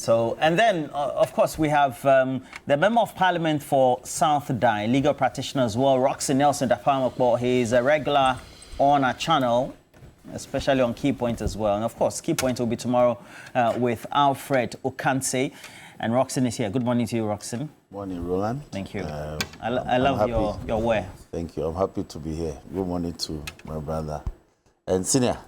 So, and then, of course, we have the Member of Parliament for South Dine, legal practitioner as well, Roxy Nelson Dapamakbo. He is a regular on our channel, especially on Key Point as well. And, of course, Key Point will be tomorrow with Alfred Okanse. And Roxy is here. Good morning to you, Roxy. Morning, Roland. Thank you. I love your wear. Thank you. I'm happy to be here. Good morning to my brother. And Senior.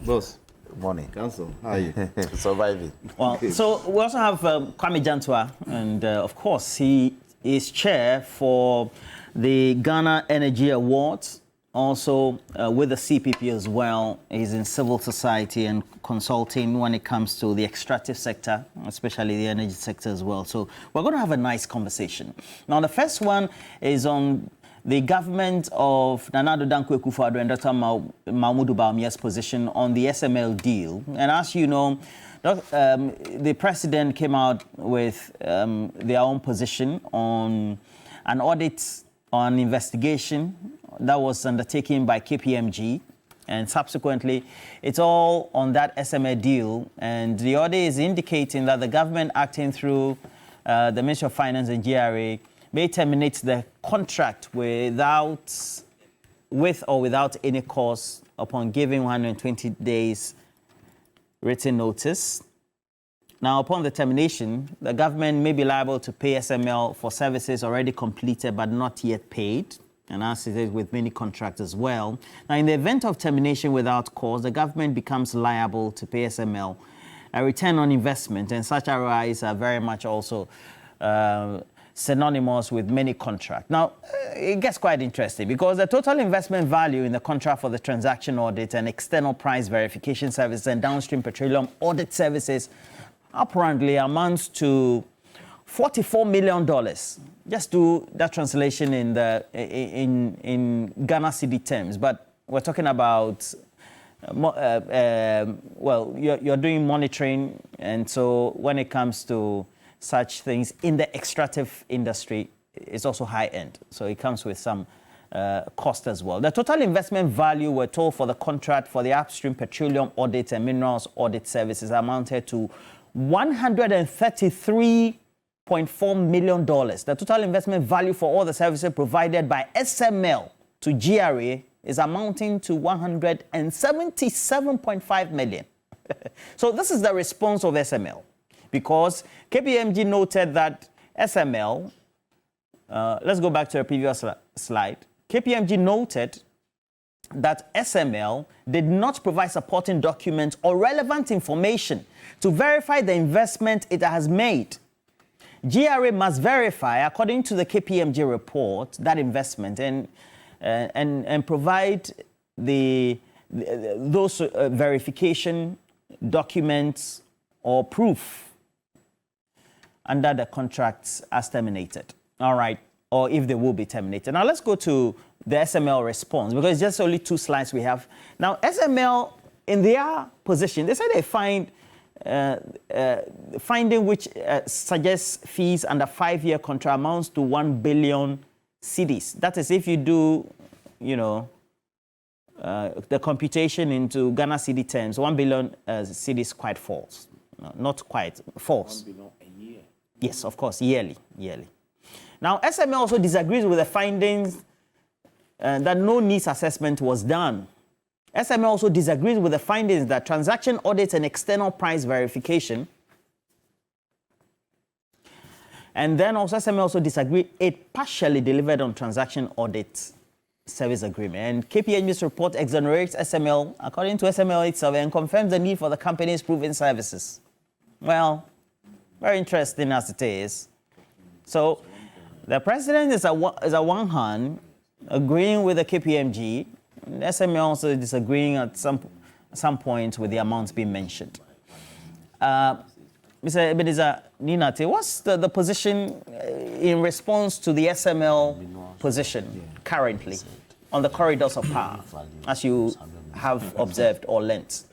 Boss. Good morning. Council, how are you? Surviving. Well, so we also have Kwame Jantua, and of course, he is chair for the Ghana Energy Awards, also with the CPP as well. He's in civil society and consulting when it comes to the extractive sector, especially the energy sector as well. So we're going to have a nice conversation. Now, the first one is on the government of Nana Addo Dankwa Akufo-Addo and Dr. Mahmoud Bawumia's position on the SML deal. And as you know, the president came out with their own position on an audit, on investigation that was undertaken by KPMG. And subsequently, it's all on that SML deal. And the audit is indicating that the government acting through the Ministry of Finance and GRA may terminate the contract with or without any cause upon giving 120 days written notice. Now, upon the termination, the government may be liable to pay SML for services already completed but not yet paid, and as it is with many contracts as well. Now, in the event of termination without cause, the government becomes liable to pay SML a return on investment, and such ROIs are very much also synonymous with many contracts. Now, it gets quite interesting because the total investment value in the contract for the transaction audit and external price verification services and downstream petroleum audit services apparently amounts to $44 million. Just do that translation in Ghana cedi terms, but we're talking about well, you're doing monitoring, and so when it comes to such things in the extractive industry, it's also high end. So it comes with some cost as well. The total investment value, we're told, for the contract for the upstream petroleum audit and minerals audit services amounted to $133.4 million. The total investment value for all the services provided by SML to GRA is amounting to $177.5 million. So this is the response of SML. Because KPMG noted that SML, let's go back to the previous slide. KPMG noted that SML did not provide supporting documents or relevant information to verify the investment it has made. GRA must verify, according to the KPMG report, that investment and provide those verification documents or proof under the contracts as terminated, all right, or if they will be terminated. Now, let's go to the SML response, because it's just only 2 slides we have. Now, SML, in their position, they say they find finding which suggests fees under 5-year contract amounts to 1 billion cedis. That is, if you do, you know, the computation into Ghana cedi terms, 1 billion cedis quite false. No, not quite, false. 1 billion a year. Yes, of course, yearly. Now, SML also disagrees with the findings that no needs assessment was done. SML also disagrees with the findings that transaction audits and external price verification. And then also SML also disagreed it partially delivered on transaction audit service agreement. And KPMG's report exonerates SML, according to SML itself, and confirms the need for the company's proven services. Well, very interesting as it is. So the president is on one hand agreeing with the KPMG, and SML also disagreeing at some point with the amounts being mentioned. Mr. Ebenezer Ninate, what's the position in response to the SML position currently on the corridors of power, as you have observed or learnt?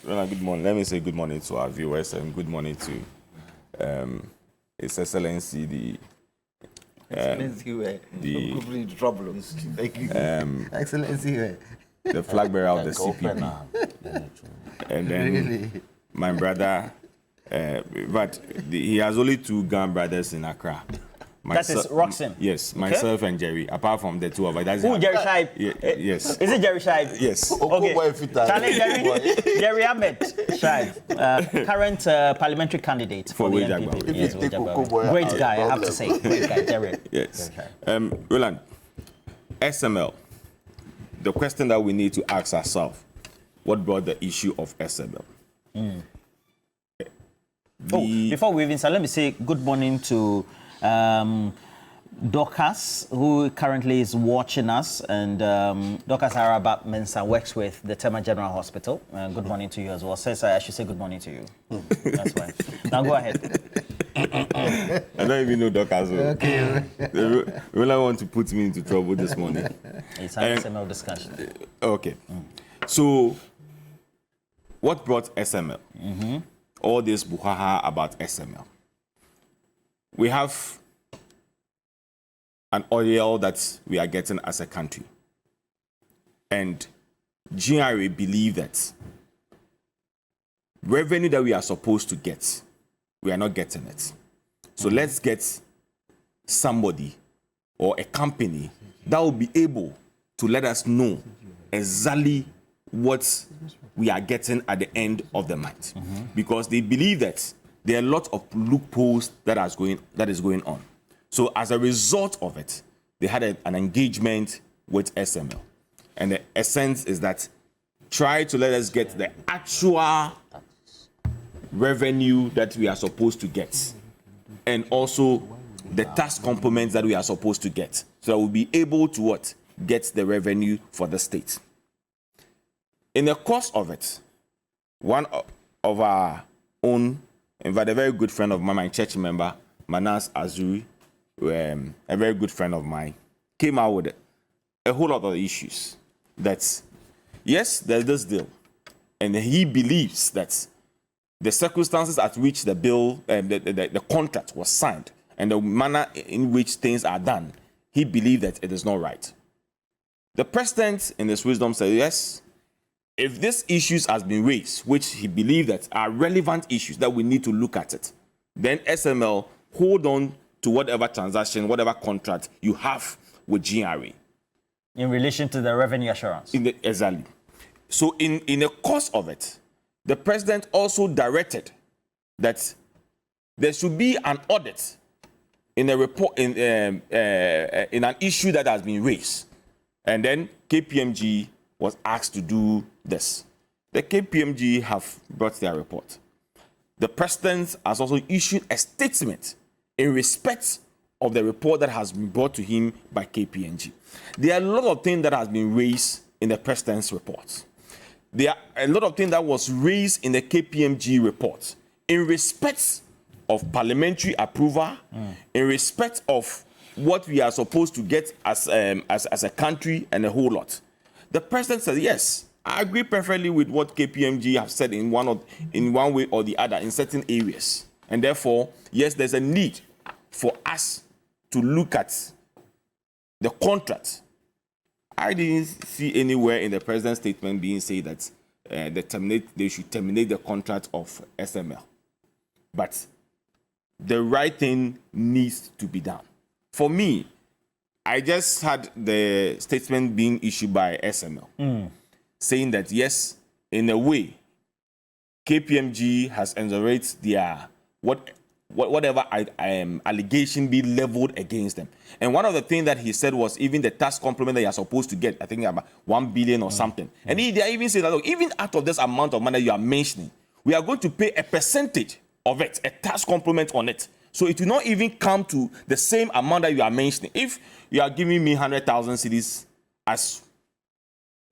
Well, good morning. Let me say good morning to our viewers and good morning to His Excellency the flag bearer of the CPP, and then my brother But he has only 2 Ghana brothers in Accra. That is Roxanne. Yes, myself and Jerry. Apart from the 2 of us. That's Who, Jerry Shibe? Yes. Is it Jerry Shibe? Yes. Okay. Jerry Ahmed Shibe, current parliamentary candidate for the NPP. Yes, great guy, I have to say. Great guy, Jerry. Yes. Roland, SML. The question that we need to ask ourselves: what brought the issue of SML? Before we even start, let me say good morning to Dorcas, who currently is watching us, and Dorcas Araba Mensa works with the Tema General Hospital. Good morning to you as well. Says I should say good morning to you. That's why. Now go ahead. I don't even know Dorcas. Okay. They really want to put me into trouble this morning. It's an SML discussion. Okay. So, what brought SML? All this buhaha about SML. We have an oil that we are getting as a country. And GRA believe that revenue that we are supposed to get, we are not getting it. So let's get somebody or a company that will be able to let us know exactly what we are getting at the end of the month. Because they believe that there are a lot of loopholes that is going on. So as a result of it, they had an engagement with SML. And the essence is that try to let us get the actual revenue that we are supposed to get. And also the tax components that we are supposed to get. So that we'll be able to what? Get the revenue for the state. In the course of it, one of our own, in fact, a very good friend of mine, my church member, Manas Azuri, a very good friend of mine, came out with a whole lot of issues. That, yes, there's this deal. And he believes that the circumstances at which the bill, the contract was signed, and the manner in which things are done, he believed that it is not right. The president, in his wisdom, said, yes, if these issues has been raised, which he believed that are relevant issues that we need to look at it, then SML hold on to whatever transaction, whatever contract you have with GRA. In relation to the revenue assurance. Exactly. So in the course of it, the president also directed that there should be an audit in a report in an issue that has been raised. And then KPMG was asked to do this. The KPMG have brought their report. The president has also issued a statement in respect of the report that has been brought to him by KPMG. There are a lot of things that has been raised in the president's report. There are a lot of things that was raised in the KPMG report in respect of parliamentary approval, in respect of what we are supposed to get as a country and a whole lot. The president said, yes, I agree perfectly with what KPMG have said in one way or the other in certain areas. And therefore, yes, there's a need for us to look at the contract. I didn't see anywhere in the president's statement being said that they should terminate the contract of SML. But the right thing needs to be done. For me, I just had the statement being issued by SML saying that, yes, in a way, KPMG has exonerated their whatever allegation be leveled against them. And one of the things that he said was even the tax complement that you are supposed to get, I think about 1 billion or something. And they even said that, look, even out of this amount of money you are mentioning, we are going to pay a percentage of it, a tax complement on it. So it will not even come to the same amount that you are mentioning. If you are giving me 100,000 cedis as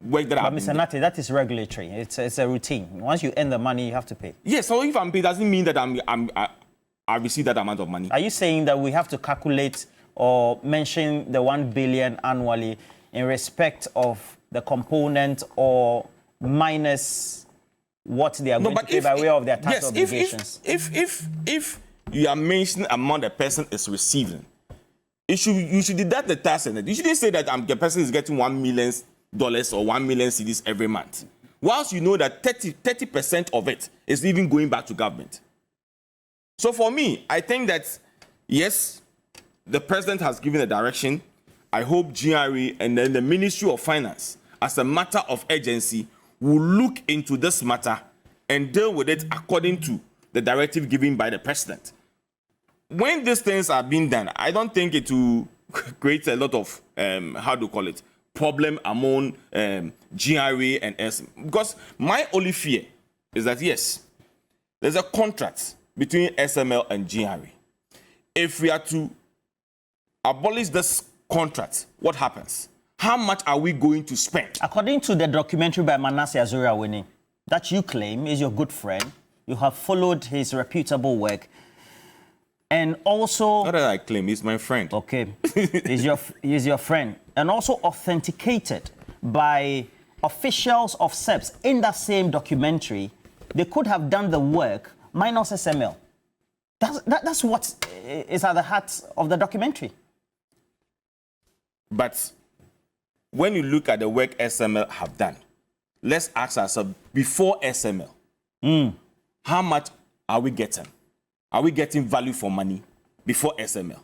work that But Mr. Nati, that is regulatory. It's a routine. Once you earn the money, you have to pay. Yes, so if I'm paid, doesn't mean that I receive that amount of money. Are you saying that we have to calculate or mention the 1 billion annually in respect of the component or minus what they are going to pay by way of their tax obligations? If you are mentioning amount the person is receiving, you should deduct the tax in it. You shouldn't say that the person is getting $1 million or 1 million cedis every month. Whilst you know that 30% of it is even going back to government. So for me, I think that, yes, the president has given a direction. I hope GRA and then the Ministry of Finance, as a matter of urgency, will look into this matter and deal with it according to the directive given by the president. When these things are being done, I don't think it will create a lot of, problem among GRA and SML. Because my only fear is that, yes, there's a contract between SML and GRA. If we are to abolish this contract, what happens? How much are we going to spend? According to the documentary by Manasseh Azuri-Awini, that you claim is your good friend, you have followed his reputable work, and also... Not that I claim, he's my friend. Okay, he's your friend. And also authenticated by officials of SEPS in that same documentary. They could have done the work minus SML. That's what is at the heart of the documentary. But when you look at the work SML have done, let's ask ourselves, before SML, how much are we getting? Are we getting value for money before SML?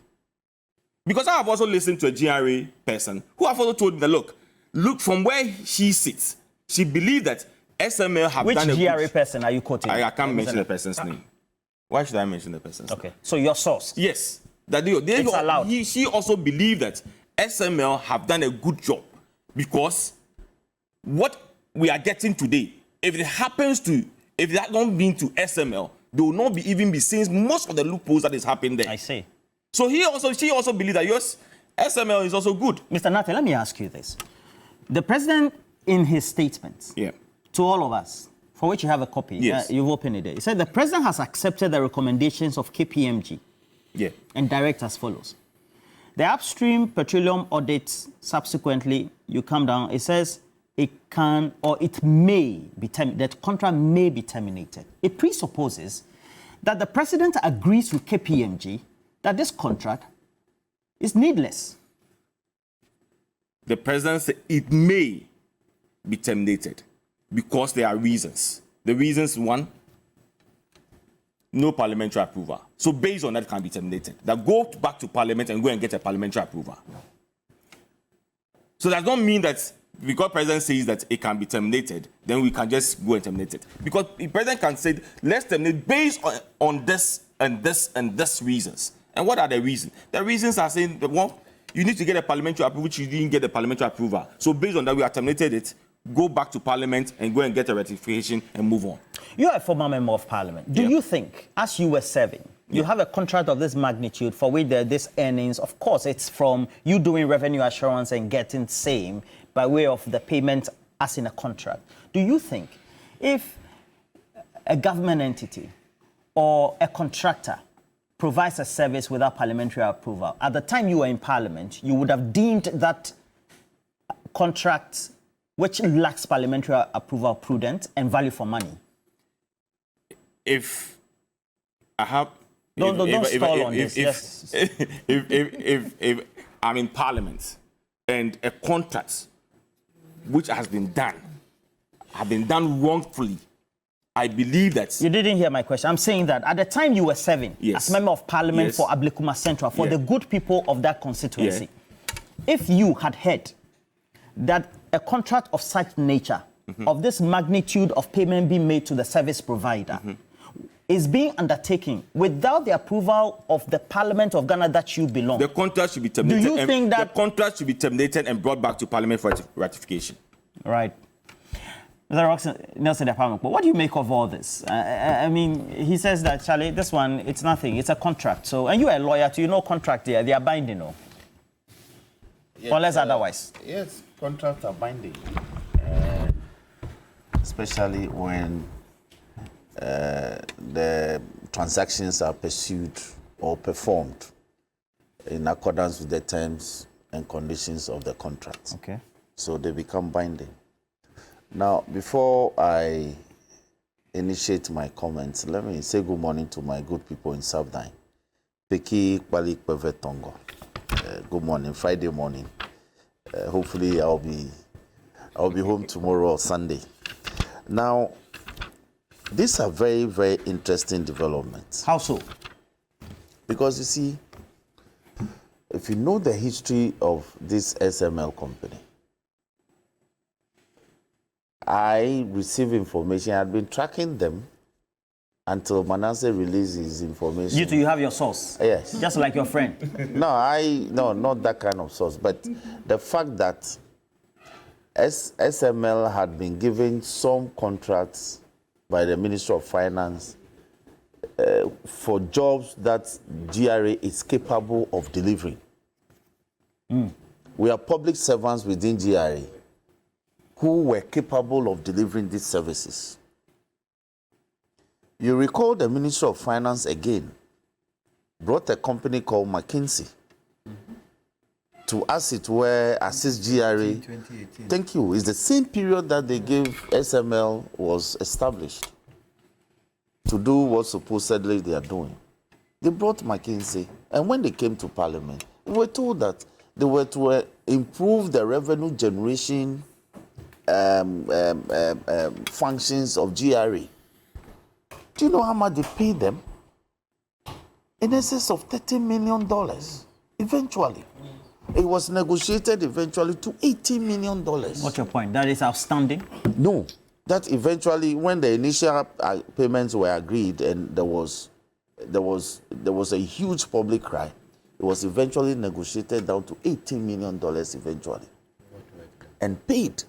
Because I have also listened to a GRA person who have also told me that, look from where she sits, she believes that SML have Which done a GRA person are you quoting? I can't mention the person's name. Why should I mention the person's name? Okay, so your source? Yes. That It's allowed. She also believes that SML have done a good job because what we are getting today, if it had not been to SML, they will not even be seeing most of the loopholes that is happening there. I see. So she also believes that yes, SML is also good. Mr. Nathan, let me ask you this. The president, in his statements to all of us, for which you have a copy, you've opened it there. He said the president has accepted the recommendations of KPMG and direct as follows. The upstream petroleum audits, subsequently, you come down, it says it can or it may be that contract may be terminated. It presupposes that the president agrees with KPMG that this contract is needless. The president said it may be terminated because there are reasons. The reasons, one, no parliamentary approval. So based on that, it can be terminated. That go back to parliament and go and get a parliamentary approval. So that don't mean that because president says that it can be terminated, then we can just go and terminate it. Because the president can say, let's terminate based on this and this and this reasons. And what are the reasons? The reasons are saying, well, you need to get a parliamentary approval, which you didn't get a parliamentary approval. So based on that, we have terminated it, go back to parliament and go and get a ratification and move on. You are a former member of parliament. Do you think, as you were serving, you have a contract of this magnitude for which this earnings, of course, it's from you doing revenue assurance and getting same by way of the payment as in a contract. Do you think if a government entity or a contractor provides a service without parliamentary approval, at the time you were in parliament, you would have deemed that contract which lacks parliamentary approval prudent and value for money? If I have... Don't stall on this. If I'm in parliament and a contract which has been done wrongfully, I believe that... You didn't hear my question. I'm saying that at the time you were serving as member of parliament for Ablekuma Central, for the good people of that constituency, if you had heard that a contract of such nature, of this magnitude of payment being made to the service provider, is being undertaken without the approval of the Parliament of Ghana that you belong, the contract should be terminated. Do you think that... The contract should be terminated and brought back to Parliament for ratification? Right. Mr. Nelson Department, but what do you make of all this? I mean, he says that, Charlie, this one, it's nothing. It's a contract. So, and you're a lawyer too, you know contract there. They are binding, no? Yes, Unless otherwise. Yes, contracts are binding. Especially when the transactions are pursued or performed in accordance with the terms and conditions of the contract. Okay. So they become binding. Now, before I initiate my comments, let me say good morning to my good people in Sabdine. Peki Kwali Kwevetongo. Good morning, Friday morning. Hopefully I'll be home tomorrow or Sunday. Now, these are very, very interesting developments. How so? Because you see, if you know the history of this SML company, I received information. I had been tracking them until Manasseh released his information. You two, you have your source. Yes. Just like your friend. No, not that kind of source. But the fact that SML had been given some contracts by the Ministry of Finance for jobs that GRA is capable of delivering. We are public servants within GRA who were capable of delivering these services. You recall the Ministry of Finance again brought a company called McKinsey to, as it were, assist GRA. 2018. Thank you. It's the same period that they gave SML was established to do what supposedly they are doing. They brought McKinsey, and when they came to Parliament, we were told that they were to improve the revenue generation functions of GRA. Do you know how much they paid them? In excess of $30 million. Eventually, it was negotiated eventually to $80 million. What's your point? That is outstanding. No, that eventually, when the initial payments were agreed, and there was a huge public cry, it was eventually negotiated down to $18 million eventually, and paid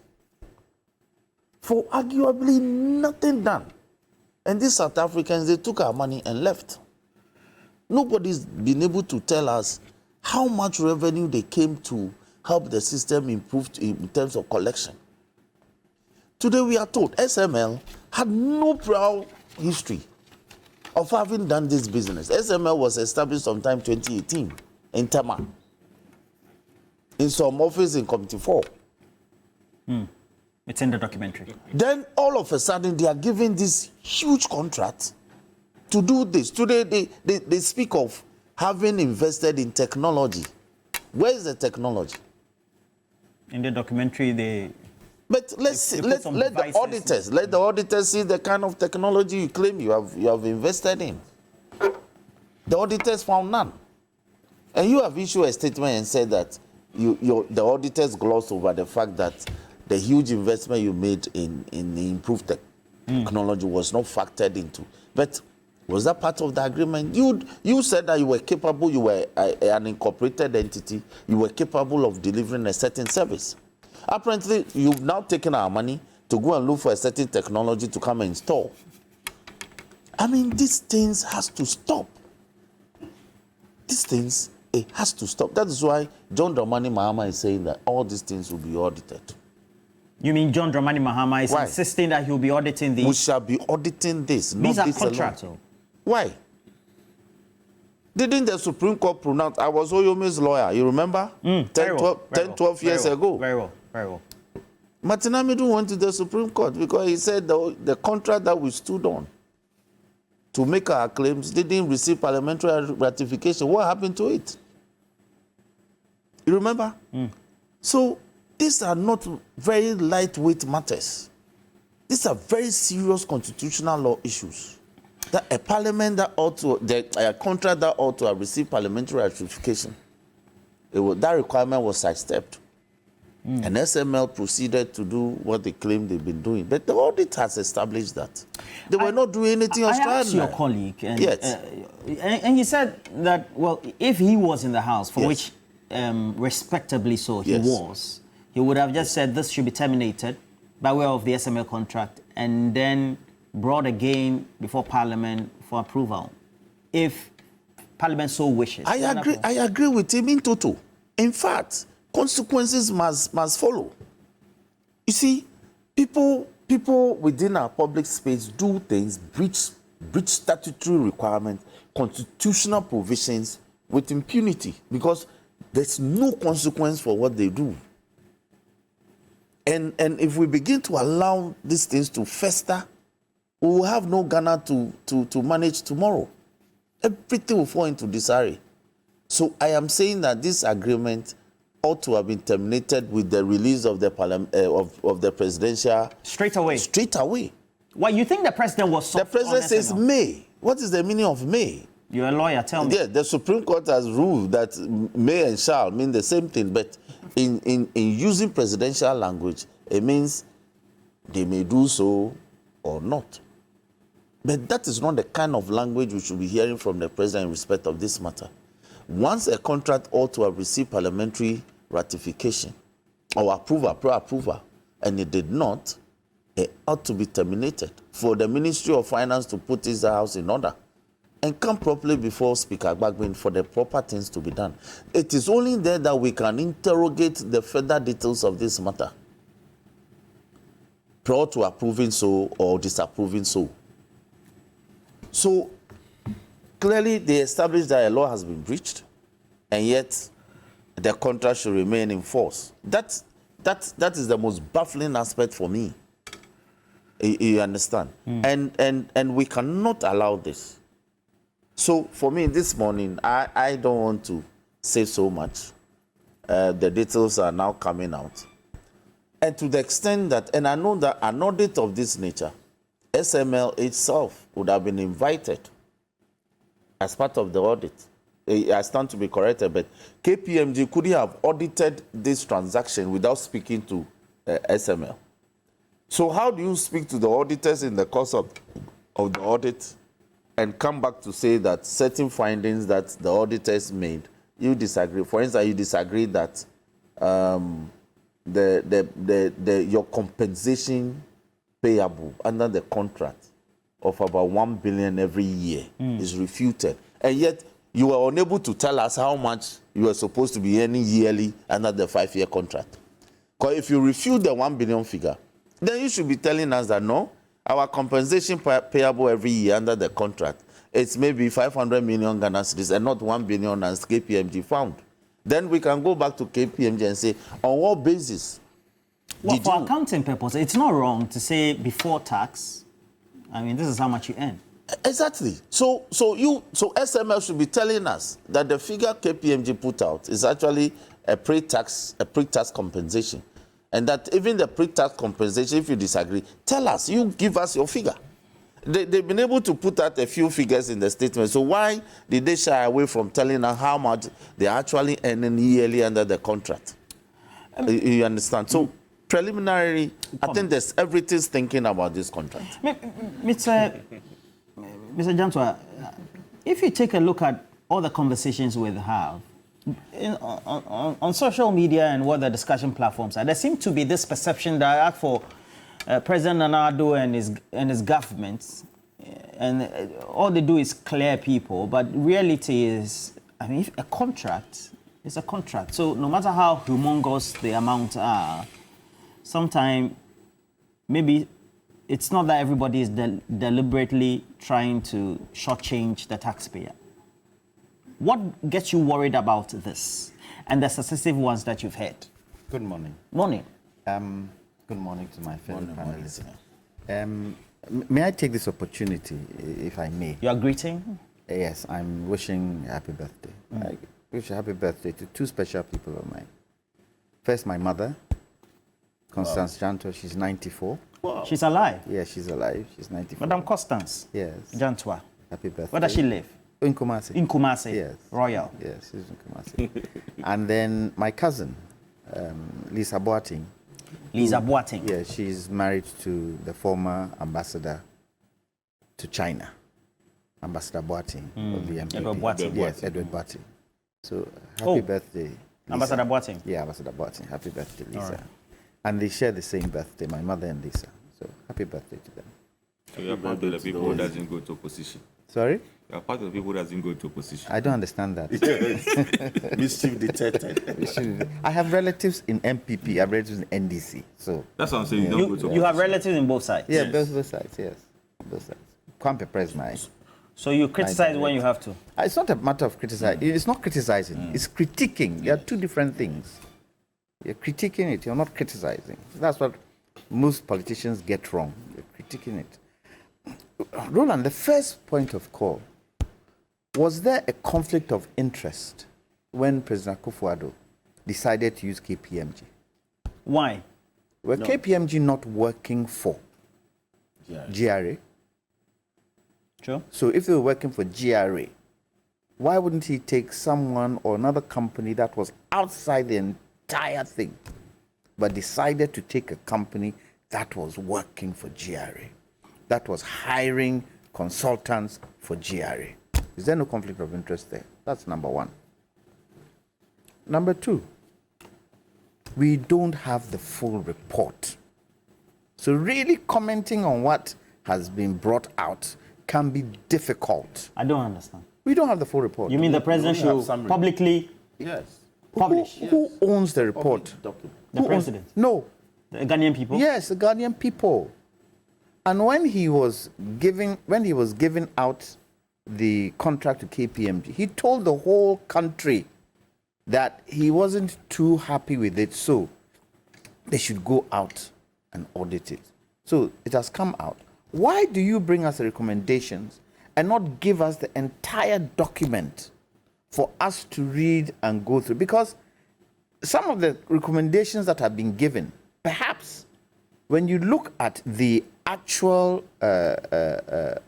for arguably nothing done. And these South Africans, they took our money and left. Nobody's been able to tell us how much revenue they came to help the system improve in terms of collection. Today we are told SML had no proud history of having done this business. SML was established sometime 2018 in Tema, in some office in Committee 4. It's in the documentary. Then all of a sudden they are given this huge contract to do this. Today they speak of having invested in technology. Where is the technology? In the documentary, they... But let the auditors see the kind of technology you claim you have invested in. The auditors found none. And you have issued a statement and said that the auditors glossed over the fact that the huge investment you made in improved technology was not factored into. But was that part of the agreement? You said that you were capable, you were an incorporated entity, you were capable of delivering a certain service. Apparently, you've now taken our money to go and look for a certain technology to come and install. I mean, these things has to stop. These things, it has to stop. That is why John Dramani Mahama is saying that all these things will be audited. You mean John Dramani Mahama is insisting that he'll be auditing these? We shall be auditing this. These are contracts. Why? Didn't the Supreme Court pronounce? I was Oyome's lawyer, you remember? 10, 12 years ago. Very well, very well. Martin Amidu went to the Supreme Court because he said the contract that we stood on to make our claims didn't receive parliamentary ratification. What happened to it? You remember? So these are not very lightweight matters. These are very serious constitutional law issues. That a parliament that ought to, a contract that ought to have received parliamentary ratification, that requirement was sidestepped. And SML proceeded to do what they claimed they've been doing. But the audit has established that. They were not doing anything extraordinary. I asked your colleague, and, yes. And he said that, well, if he was in the House, for which respectably so he was, he would have just said this should be terminated by way of the SML contract and then brought again before Parliament for approval, if Parliament so wishes. I agree with him in total. In fact, consequences must follow. You see, people within our public space do things, breach statutory requirements, constitutional provisions with impunity because there's no consequence for what they do. And if we begin to allow these things to fester, we will have no Ghana to manage tomorrow. Everything will fall into disarray. So I am saying that this agreement ought to have been terminated with the release of the of the presidential straight away. Straight away. Why you think the president was soft? The president says May. What is the meaning of May? You're a lawyer, tell me. Yeah, the Supreme Court has ruled that may and shall mean the same thing, but in using presidential language, it means they may do so or not. But that is not the kind of language we should be hearing from the president in respect of this matter. Once a contract ought to have received parliamentary ratification or approval, pre-approval, and it did not, it ought to be terminated for the Ministry of Finance to put this house in order and come properly before Speaker Gbagbin for the proper things to be done. It is only there that we can interrogate the further details of this matter, prior to approving so or disapproving so. So clearly they established that a law has been breached, and yet the contract should remain in force. That is the most baffling aspect for me. You understand? And we cannot allow this. So for me this morning, I don't want to say so much. The details are now coming out. And to the extent that, and I know that an audit of this nature, SML itself would have been invited as part of the audit. I stand to be corrected, but KPMG could have audited this transaction without speaking to SML. So how do you speak to the auditors in the course of the audit and come back to say that certain findings that the auditors made, you disagree? For instance, you disagree that your compensation payable under the contract of about 1 billion every year is refuted, and yet you were unable to tell us how much you were supposed to be earning yearly under the 5-year contract. Because if you refute the 1 billion figure, then you should be telling us that no, our compensation payable every year under the contract, it's maybe 500 million Ghana cedis and not 1 billion as KPMG found. Then we can go back to KPMG and say, on what basis? Well, for accounting purposes, it's not wrong to say before tax. I mean, this is how much you earn. Exactly. So SML should be telling us that the figure KPMG put out is actually a pre-tax compensation, and that even the pre-tax compensation, if you disagree, tell us. You give us your figure. They've been able to put out a few figures in the statement. So why did they shy away from telling us how much they're actually earning yearly under the contract? You understand? So preliminary, I think there's everything's thinking about this contract. Mr. Jantua, if you take a look at all the conversations we have on social media and what the discussion platforms are, there seems to be this perception that for President Nana-Addo and his government, and all they do is clear people, but reality is, I mean, if a contract is a contract. So no matter how humongous the amounts are, sometimes maybe it's not that everybody is deliberately trying to shortchange the taxpayer. What gets you worried about this and the successive ones that you've had? Good morning. Morning. Good morning to my fellow panelists. May I take this opportunity, if I may? You are greeting? Yes, I'm wishing happy birthday. I wish a happy birthday to two special people of mine. First, my mother, Constance Jantua. She's 94. Wow. She's alive? Yeah, she's alive. She's 94. Madam Constance? Yes. Jantua. Happy birthday. Where does she live? In Kumasi. In Kumasi? Yes. Royal? Yes, she's in Kumasi. And then my cousin, Lisa Boating. Lisa Boating? Yeah, she's married to the former ambassador to China, Ambassador Boating of the MPP. Edward Boating. Yes, Edward Boating. So happy birthday, Lisa. Ambassador Boating? Yeah, Ambassador Boating. Happy birthday, Lisa. Right. And they share the same birthday, my mother and Lisa. So happy birthday to them. So you're part of the people who doesn't go to opposition. Sorry? You're part of the people who doesn't go to opposition. I don't understand that. Mischief detected. I have relatives in MPP, I have relatives in NDC. So that's what I'm saying. You don't go to opposition. You have relatives in both sides? Yeah, yes. both sides, yes. Both sides. Kwampe Press my. So you criticize when you have to? It's not a matter of criticizing. It's not criticizing. It's critiquing. There are two different things. You're critiquing it. You're not criticizing. That's what most politicians get wrong. You're critiquing it. Roland, the first point of call, was there a conflict of interest when President Akufo-Addo decided to use KPMG? Why? Were KPMG not working for GRA? Sure. So if they were working for GRA, why wouldn't he take someone or another company that was outside the entire thing, but decided to take a company that was working for GRA, that was hiring consultants for GRA? Is there no conflict of interest there? That's number one. Number two, we don't have the full report. So really commenting on what has been brought out can be difficult. I don't understand. We don't have the full report. You mean the president should publicly publish? Who owns the report? The president? No. The Ghanaian people? Yes, the Ghanaian people. And when he was giving out the contract to KPMG, he told the whole country that he wasn't too happy with it, so they should go out and audit it. So it has come out. Why do you bring us the recommendations and not give us the entire document for us to read and go through? Because some of the recommendations that have been given, perhaps when you look at the actual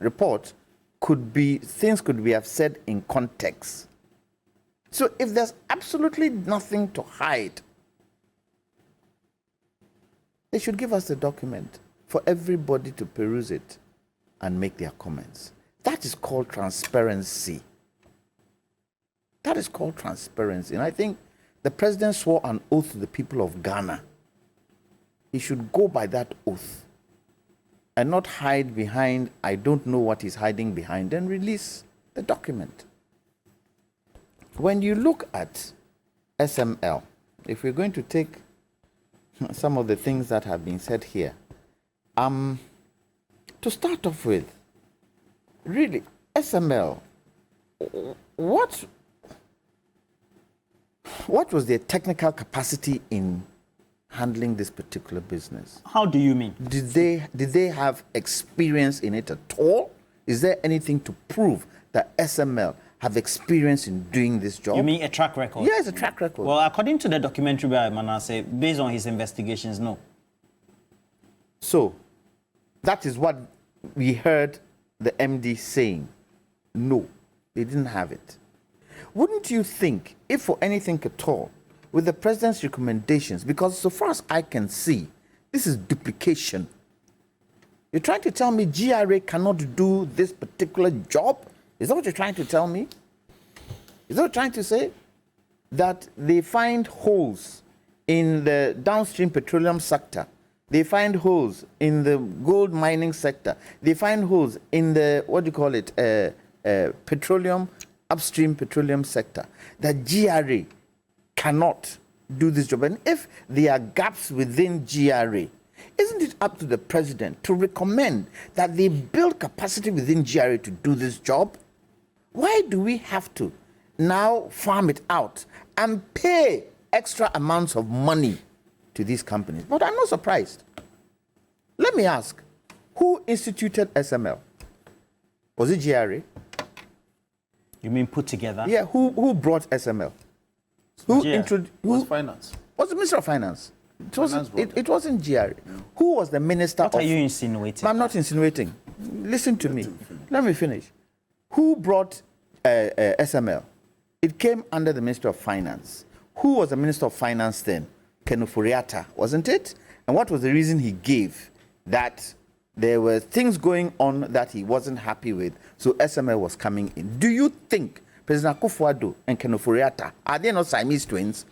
report, things could be have said in context. So if there's absolutely nothing to hide, they should give us the document for everybody to peruse it and make their comments. That is called transparency. That is called transparency. And I think the president swore an oath to the people of Ghana. He should go by that oath and not hide behind, I don't know what he's hiding behind, and release the document. When you look at SML, if we're going to take some of the things that have been said here, to start off with, really, SML, what was their technical capacity in handling this particular business? How do you mean? Did they have experience in it at all? Is there anything to prove that SML have experience in doing this job? You mean a track record? Yes, a track record. Well, according to the documentary by Manasseh, based on his investigations, no. So, that is what we heard the MD saying. No, they didn't have it. Wouldn't you think, if for anything at all, with the president's recommendations, because so far as I can see, this is duplication. You're trying to tell me GRA cannot do this particular job? Is that what you're trying to tell me? Is that what you're trying to say? That they find holes in the downstream petroleum sector. They find holes in the gold mining sector. They find holes in the, upstream petroleum sector. That GRA cannot do this job. And if there are gaps within GRA, isn't it up to the president to recommend that they build capacity within GRA to do this job? Why do we have to now farm it out and pay extra amounts of money to these companies? But I'm not surprised. Let me ask, who instituted SML? Was it GRA? You mean put together? Yeah, who brought SML? Who introduced? Was finance. Was the Minister of Finance? It wasn't GRA. Who was the Minister of... What are you insinuating? I'm not insinuating. Listen to me. Let me finish. Who brought SML? It came under the Minister of Finance. Who was the Minister of Finance then? Kenufuriata, wasn't it? And what was the reason he gave? That there were things going on that he wasn't happy with, so SML was coming in. Do you think President Akufo-Addo and Kenufuriata, are they not Siamese twins?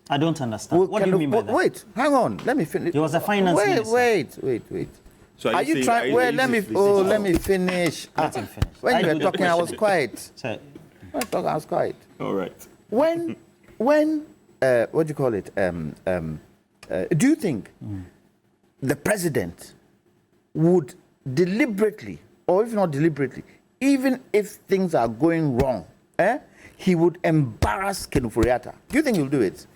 I don't understand. What do you mean by that? Wait, hang on. Let me finish. He was a finance minister. Wait. So are you trying? Well, let me finish. Let him finish. When you were talking, I was quiet. So, I was quiet. All right. When what do you call it? Do you think the president would deliberately, or if not deliberately, even if things are going wrong, he would embarrass Kenufuriata? Do you think he'll do it?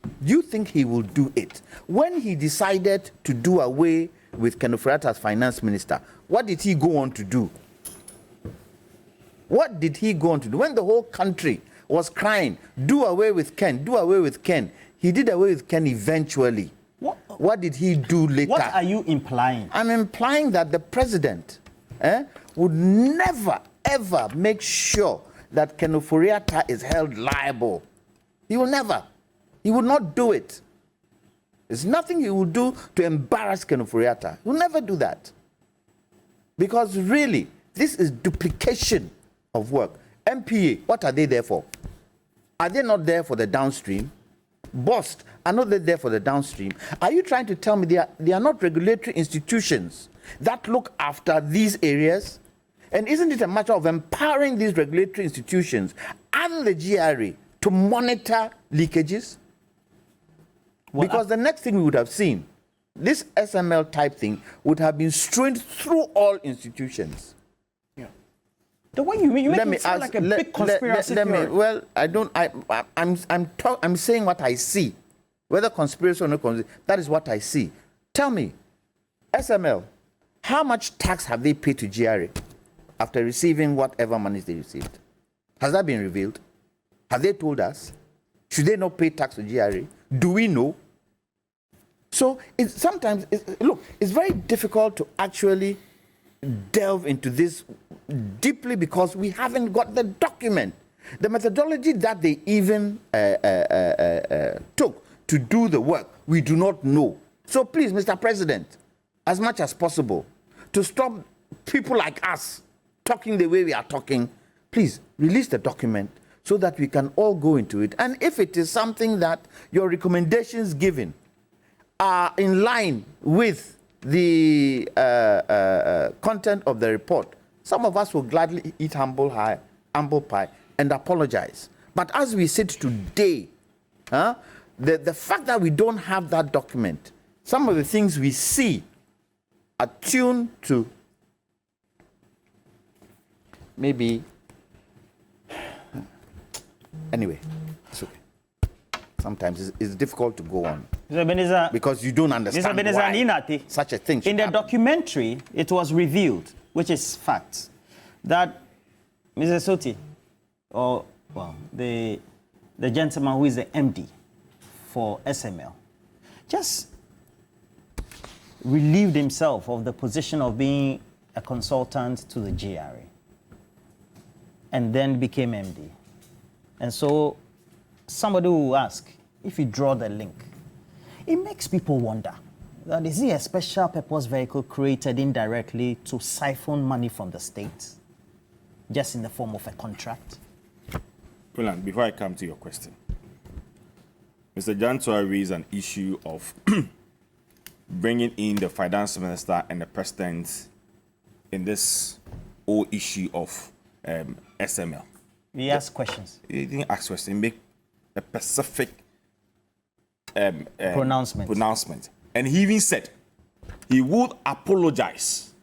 Do you think he will do it? When he decided to do away with Kenufuriata as finance minister, what did he go on to do? What did he go on to do? When the whole country was crying, do away with Ken, do away with Ken, he did away with Ken eventually. What did he do later? what are you implying? I'm implying that the president would never, ever make sure that Kenoforiata is held liable. He will never. He will not do it. There's nothing he will do to embarrass Kenoforiata. He will never do that. Because really, this is duplication of work. MPA, what are they there for? Are they not there for the downstream? BOST, are not they there for the downstream? Are you trying to tell me they are not regulatory institutions that look after these areas? And isn't it a matter of empowering these regulatory institutions and the GRA to monitor leakages? Well, because the next thing we would have seen, this SML type thing would have been strewn through all institutions. Yeah. The way you make it sound like a big conspiracy theory. Well, I don't. I'm saying what I see, whether conspiracy or not conspiracy. That is what I see. Tell me, SML, how much tax have they paid to GRA after receiving whatever monies they received? Has that been revealed? Have they told us? Should they not pay tax to GRA? Do we know? So sometimes, it's very difficult to actually delve into this deeply because we haven't got the document. The methodology that they even took to do the work, we do not know. So please, Mr. President, as much as possible, to stop people like us talking the way we are talking, please release the document so that we can all go into it. And if it is something that your recommendations given are in line with the content of the report, some of us will gladly eat humble pie and apologize. But as we sit today, the fact that we don't have that document, some of the things we see are tuned to maybe. Anyway, it's okay. Sometimes it's difficult to go on because you don't understand why such a thing should in the happen. documentary, it was revealed, which is fact, that Mr. Soti, or well, the gentleman who is the MD for SML, just relieved himself of the position of being a consultant to the GRA, and then became MD. And so somebody will ask, if you draw the link, it makes people wonder, that is it a special purpose vehicle created indirectly to siphon money from the state, just in the form of a contract? Roland, before I come to your question, Mr. Jantua raised an issue of bringing in the finance minister and the president in this whole issue of SML. We ask questions. He didn't ask questions. He made a specific pronouncement. And he even said he would apologize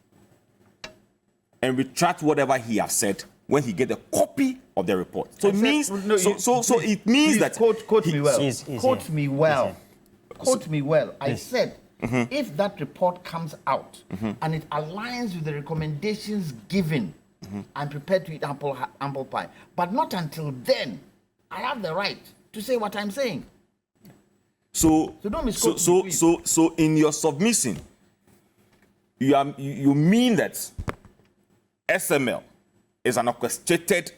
and retract whatever he has said when he get a copy of the report. So it means, it means that quote me well. Quote me well. Yes. Quote me well. I said, if that report comes out and it aligns with the recommendations given, I'm prepared to eat apple pie. But not until then. I have the right to say what I'm saying. So don't misquote me, please. So in your submission, you mean that SML is an orchestrated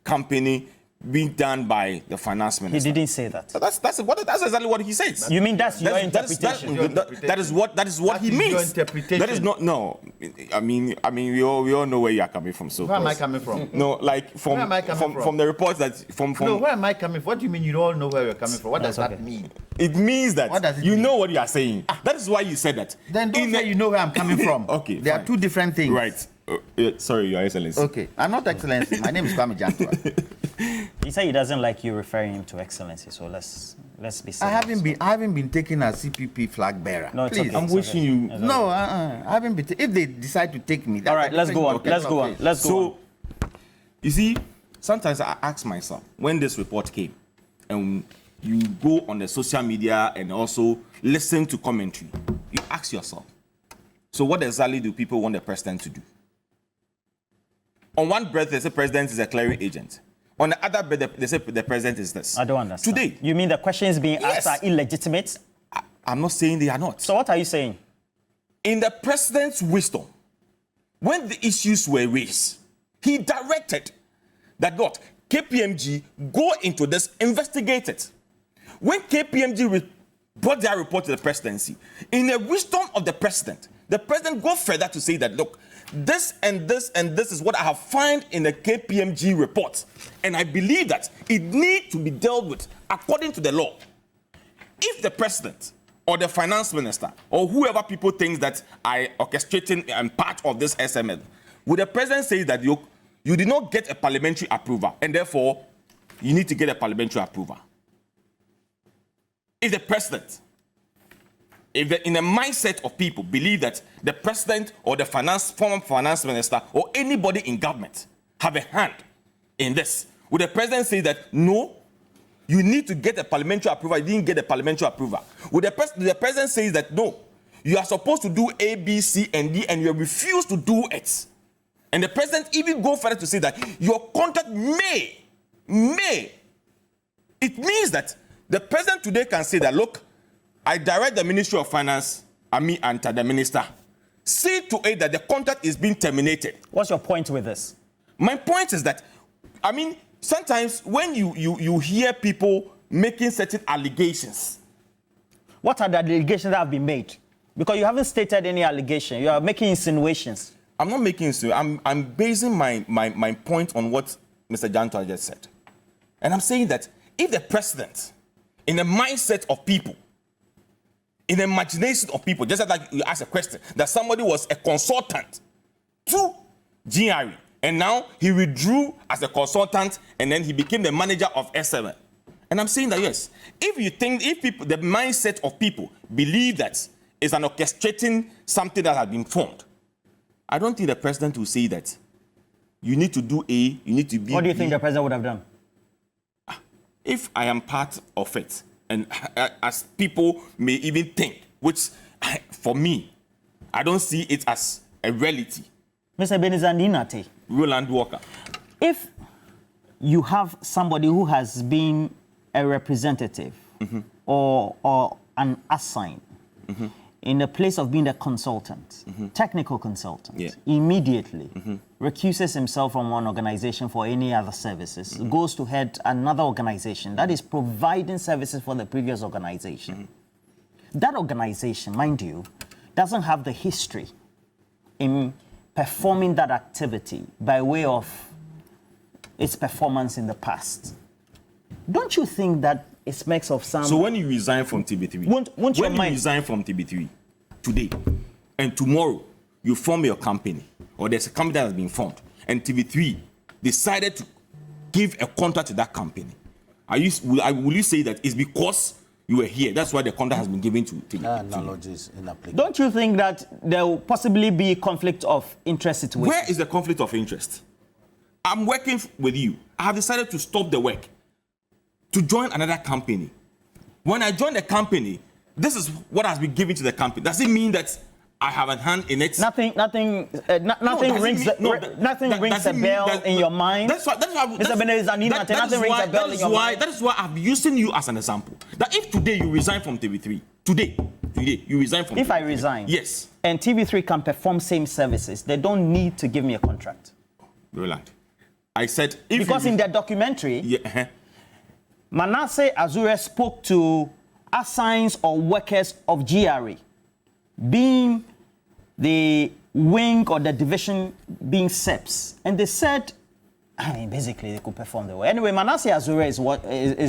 company being done by the finance minister? He didn't say that. That's exactly what he says. You mean that's your interpretation? That is what he means. Your interpretation. That is not I mean we all know where you are coming from. So where am I coming from? No, like from the reports that from. No, where am I coming from? What do you mean you all know where you're coming from? What does that mean? It means that what does it you mean? know what you are saying. That is why you said that. Then don't say you know where I'm coming from. Okay, there fine. are two different things. Right. Sorry, Your Excellency. Okay, I'm not Excellency. My name is Kwame Jantua. He said he doesn't like you referring him to Excellency, so let's be serious. I haven't been taken as CPP flag bearer. No, it's please. okay. I'm wishing you. No, I haven't been. If they decide to take me, that's all right. Let's go on. Okay. Let's go on. Let's go on. So, you see, sometimes I ask myself when this report came, and you go on the social media and also listen to commentary, you ask yourself, so what exactly do people want the president to do? On one breath, they say president is a clearing agent. On the other breath, they say the president is this. I don't understand. Today. You mean the questions being Yes. asked are illegitimate? I'm not saying they are not. So what are you saying? In the president's wisdom, when the issues were raised, he directed that, KPMG go into this, investigate it. When KPMG brought their report to the presidency, in the wisdom of the president go further to say that, look, this and this and this is what I have found in the KPMG report. And I believe that it needs to be dealt with according to the law. If the president or the finance minister or whoever people think that I orchestrating and part of this SML, would the president say that you did not get a parliamentary approval and therefore you need to get a parliamentary approval? If the president, in a mindset of people believe that the president or the former finance minister or anybody in government have a hand in this, would the president say that no, you need to get a parliamentary approval, you didn't get a parliamentary approval? Would the president say that no, you are supposed to do A, B, C, and D, and you refuse to do it? And the president even go further to say that your contract may. It means that the president today can say that, look, I direct the Ministry of Finance, and the minister, see to it that the contract is being terminated. What's your point with this? My point is that, sometimes when you hear people making certain allegations. What are the allegations that have been made? Because you haven't stated any allegation. You are making insinuations. I'm not making insinuations. I'm basing my point on what Mr. Janto just said. And I'm saying that if the president, in the mindset of people, in the imagination of people, just like you asked a question, that somebody was a consultant to GRA, and now he withdrew as a consultant, and then he became the manager of SML. And I'm saying that, yes, if people, the mindset of people believe that it's an orchestrating something that has been formed, I don't think the president will say that you need to do A, you need to be What do you think the president would have done? If I am part of it, and as people may even think, which for me, I don't see it as a reality. Mr. Benizandinate. Roland Walker. If you have somebody who has been a representative or an assigned in the place of being a consultant, technical consultant, immediately recuses himself from one organization for any other services, goes to head another organization that is providing services for the previous organization. That organization, mind you, doesn't have the history in performing that activity by way of its performance in the past. Don't you think that it smacks of some... So when you resign from TB3, when you resign from TB3 today, and tomorrow you form your company, or there's a company that has been formed, and TB3 decided to give a contract to that company, will you say that it's because you were here, that's why the contract has been given to TB3? Analogy is inapplicable. Don't you think that there will possibly be conflict of interest situation? Where is the conflict of interest? I'm working with you. I have decided to stop the work to join another company. When I join the company, this is what has been given to the company. Does it mean that I have a hand in it? Nothing rings a bell in your mind. That is why I'm using you as an example. That if today you resign from TV3, today you resign from If TV3. I resign, yes, and TV3 can perform same services, they don't need to give me a contract. Roland, I said if because in their documentary, Manasseh Azure spoke to assigns or workers of GRA, being the wing or the division being SEPs, and they said, basically they could perform the work. Anyway, Manasseh Azure is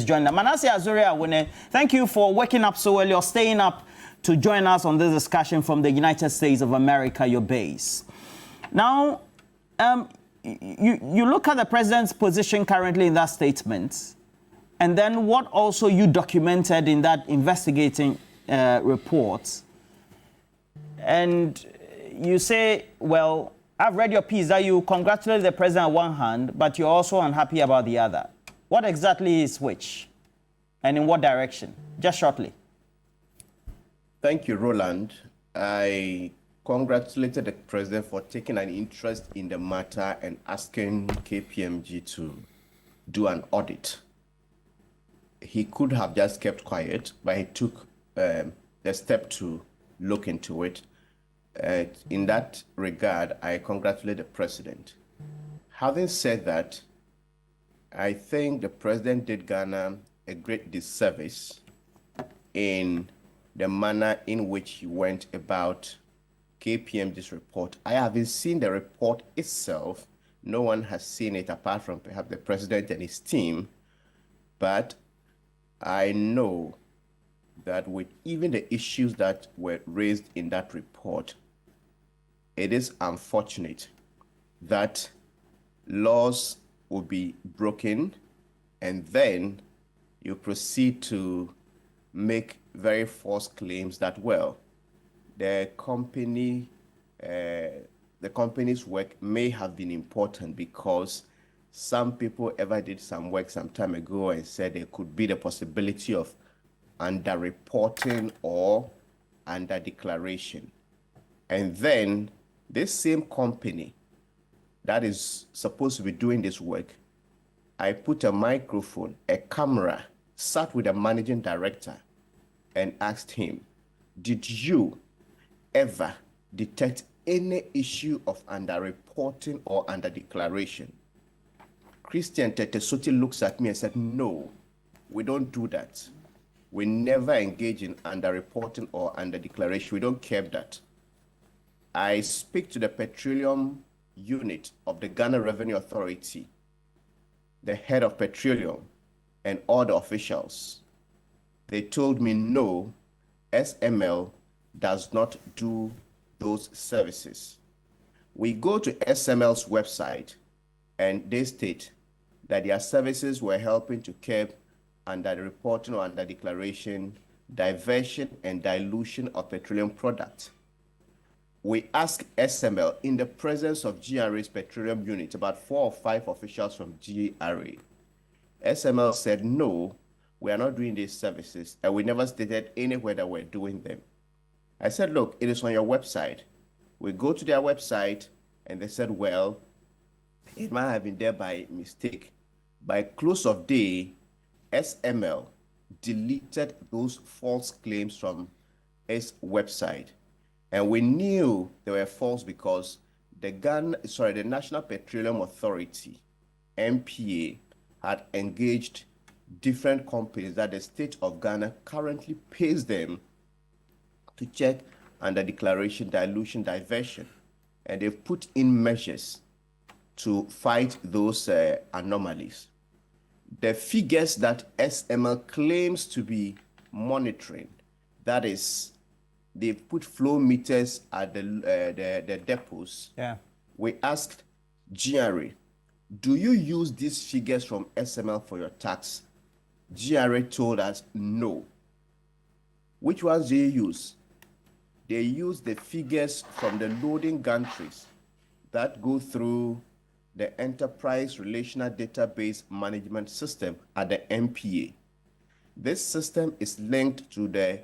joining us. Manasseh Azure, thank you for waking up so early or staying up to join us on this discussion from the United States of America, your base. Now, you look at the president's position currently in that statement, and then what also you documented in that investigating report. And you say, well, I've read your piece that you congratulate the president on one hand, but you're also unhappy about the other. What exactly is which? And in what direction? Just shortly. Thank you, Roland. I congratulated the president for taking an interest in the matter and asking KPMG to do an audit. He could have just kept quiet, but he took the step to look into it. In that regard, I congratulate the president. Having said that, I think the president did Ghana a great disservice in the manner in which he went about KPMG's report. I haven't seen the report itself. No one has seen it apart from perhaps the president and his team. But I know that with even the issues that were raised in that report, it is unfortunate that laws will be broken and then you proceed to make very false claims that, well, the company's work may have been important because some people ever did some work some time ago and said there could be the possibility of underreporting or underdeclaration. And then this same company that is supposed to be doing this work, I put a microphone, a camera, sat with a managing director and asked him, did you ever detect any issue of underreporting or underdeclaration? Christian Tetesuti looks at me and said, no, we don't do that. We never engage in underreporting or underdeclaration. We don't care that. I speak to the petroleum unit of the Ghana Revenue Authority, the head of petroleum, and all the officials. They told me, no, SML does not do those services. We go to SML's website and they state that their services were helping to curb underreporting or underdeclaration, diversion and dilution of petroleum products. We asked SML in the presence of GRA's petroleum unit, about 4 or 5 officials from GRA. SML said, no, we are not doing these services, and we never stated anywhere that we're doing them. I said, look, it is on your website. We go to their website, and they said, well, it might have been there by mistake. By close of day, SML deleted those false claims from its website. And we knew they were false because the National Petroleum Authority, NPA, had engaged different companies that the state of Ghana currently pays them to check under declaration, dilution, diversion. And they've put in measures to fight those anomalies. The figures that SML claims to be monitoring, that is, they've put flow meters at the depots. Yeah. We asked GRA, do you use these figures from SML for your tax? GRA told us no. Which ones do you use? They use the figures from the loading gantries that go through the Enterprise Relational Database Management System at the NPA. This system is linked to the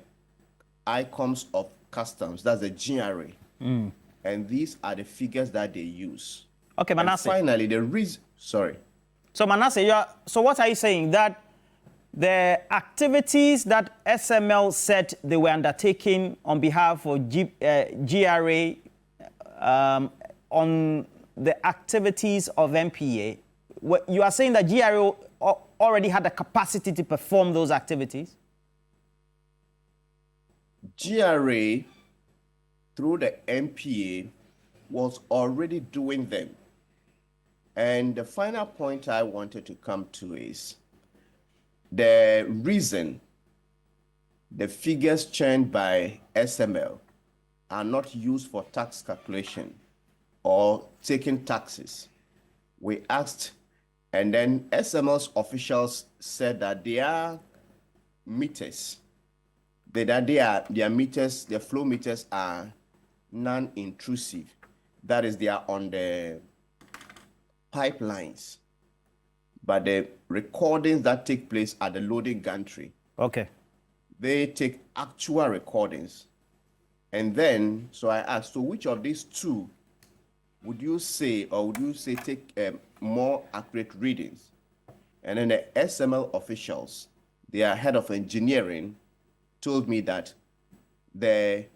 ICOMs of Customs, that's the GRA. And these are the figures that they use. Okay, Manasseh. And finally, the reason, sorry. So Manasseh, so what are you saying? That the activities that SML said they were undertaking on behalf of GRA on the activities of NPA, you are saying that GRA already had the capacity to perform those activities? GRA, through the NPA, was already doing them. And the final point I wanted to come to is the reason the figures churned by SML are not used for tax calculation or taking taxes. We asked, and then SML's officials said that their meters, their meters, their flow meters are non-intrusive. That is, they are on the pipelines. But the recordings that take place at the loading gantry, Okay. they take actual recordings. And then, so I asked, so which of these two would you say take more accurate readings? And then the SML officials, their head of engineering, told me that the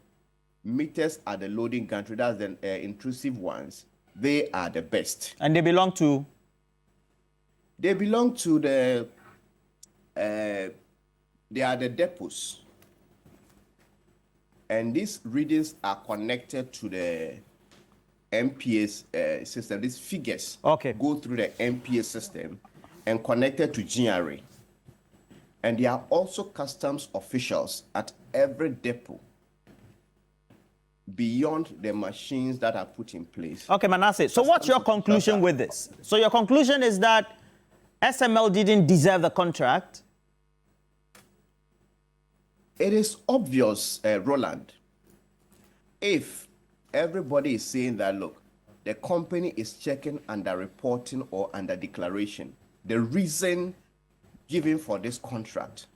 meters at the loading gantry, that's the intrusive ones, they are the best. And they belong to? They belong to the, they are the depots. And these readings are connected to the MPS system. These figures go through the MPS system and connected to GRA. And there are also customs officials at every depot beyond the machines that are put in place. Okay, Manasseh, so what's your conclusion with this? So your conclusion is that SML didn't deserve the contract? It is obvious, Roland, if everybody is saying that, look, the company is checking under reporting or under declaration, the reason given for this contract,